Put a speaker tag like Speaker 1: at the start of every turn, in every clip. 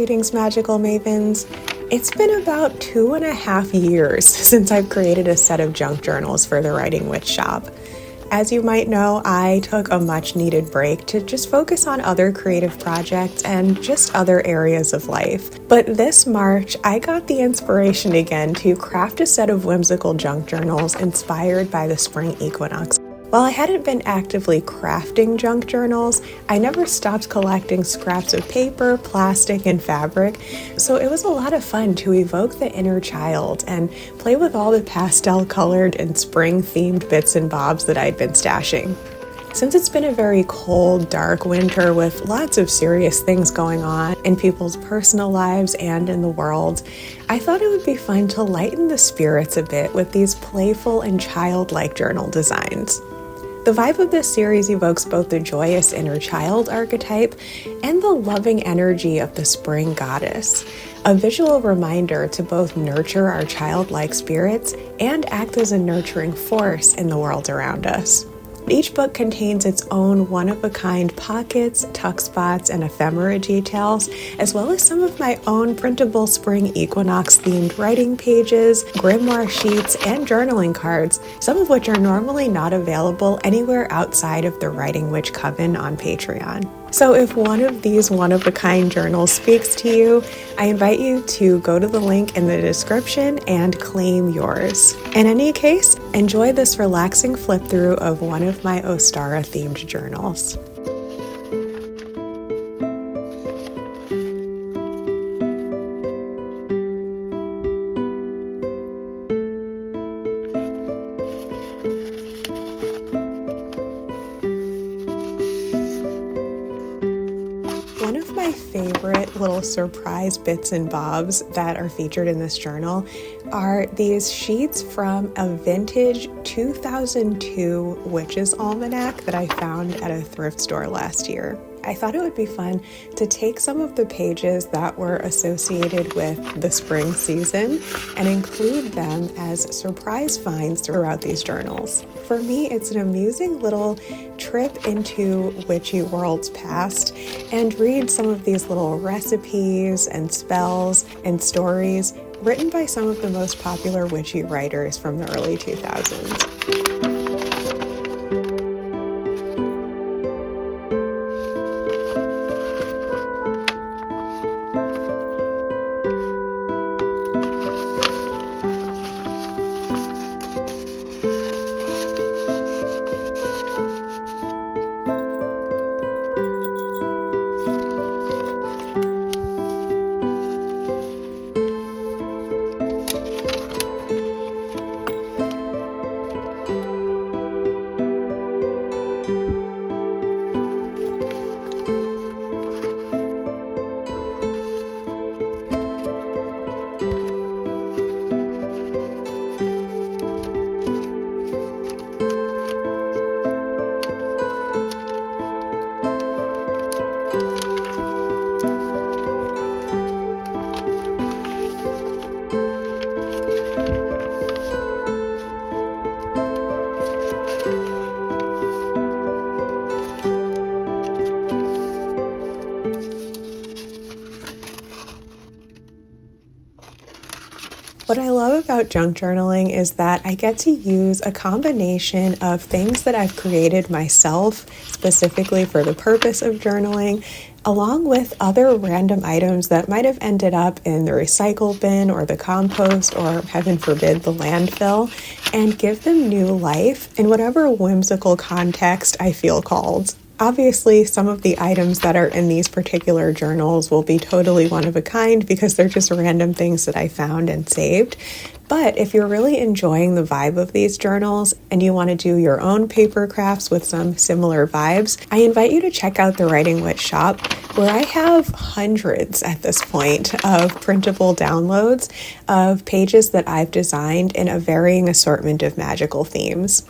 Speaker 1: Greetings, magical mavens. It's been about 2.5 years since I've created a set of junk journals for the Writing Witch shop. As you might know, I took a much needed break to just focus on other creative projects and just other areas of life. But this March, I got the inspiration again to craft a set of whimsical junk journals inspired by the spring equinox. While I hadn't been actively crafting junk journals, I never stopped collecting scraps of paper, plastic, and fabric, so it was a lot of fun to evoke the inner child and play with all the pastel-colored and spring-themed bits and bobs that I'd been stashing. Since it's been a very cold, dark winter with lots of serious things going on in people's personal lives and in the world, I thought it would be fun to lighten the spirits a bit with these playful and childlike journal designs. The vibe of this series evokes both the joyous inner child archetype and the loving energy of the spring goddess, a visual reminder to both nurture our childlike spirits and act as a nurturing force in the world around us. Each book contains its own one-of-a-kind pockets, tuck spots, and ephemera details, as well as some of my own printable spring equinox-themed writing pages, grimoire sheets, and journaling cards, some of which are normally not available anywhere outside of the Writing Witch Coven on Patreon. So if one of these one-of-a-kind journals speaks to you, I invite you to go to the link in the description and claim yours. In any case, enjoy this relaxing flip-through of one of my Ostara-themed journals. One of my favorite little surprise bits and bobs that are featured in this journal are these sheets from a vintage 2002 Witch's Almanac that I found at a thrift store last year. I thought it would be fun to take some of the pages that were associated with the spring season and include them as surprise finds throughout these journals. For me, it's an amusing little trip into witchy worlds past and read some of these little recipes and spells and stories written by some of the most popular witchy writers from the early 2000s. What I love about junk journaling is that I get to use a combination of things that I've created myself, specifically for the purpose of journaling, along with other random items that might have ended up in the recycle bin or the compost or, heaven forbid, the landfill, and give them new life in whatever whimsical context I feel called. Obviously, some of the items that are in these particular journals will be totally one of a kind because they're just random things that I found and saved. But if you're really enjoying the vibe of these journals and you want to do your own paper crafts with some similar vibes, I invite you to check out the Writing Witch shop, where I have hundreds at this point of printable downloads of pages that I've designed in a varying assortment of magical themes.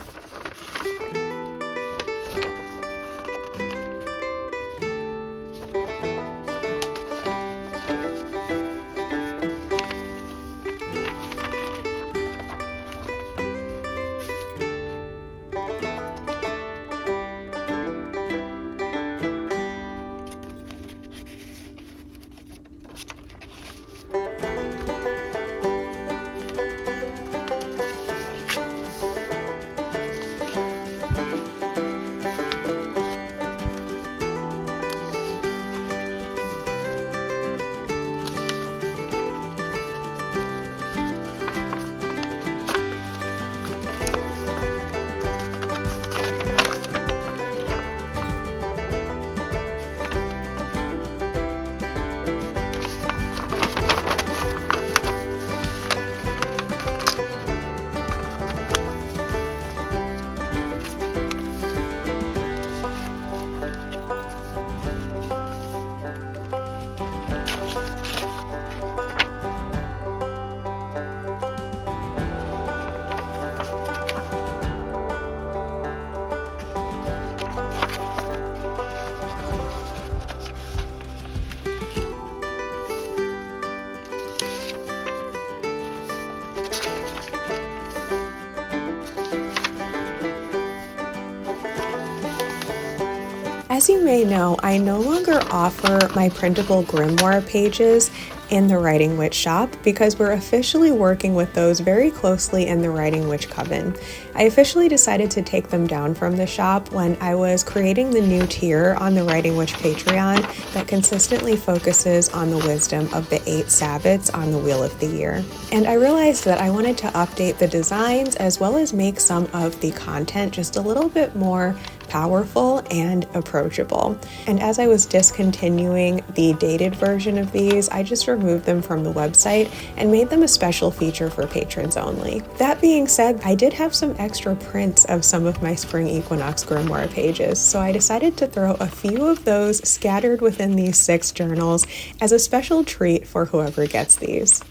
Speaker 1: As you may know, I no longer offer my printable grimoire pages in the Writing Witch shop because we're officially working with those very closely in the Writing Witch Coven. I officially decided to take them down from the shop when I was creating the new tier on the Writing Witch Patreon that consistently focuses on the wisdom of the 8 Sabbats on the Wheel of the Year. And I realized that I wanted to update the designs as well as make some of the content just a little bit more powerful and approachable. And as I was discontinuing the dated version of these, I just removed them from the website and made them a special feature for patrons only. That being said, I did have some extra prints of some of my Spring Equinox grimoire pages, so I decided to throw a few of those scattered within these 6 journals as a special treat for whoever gets these.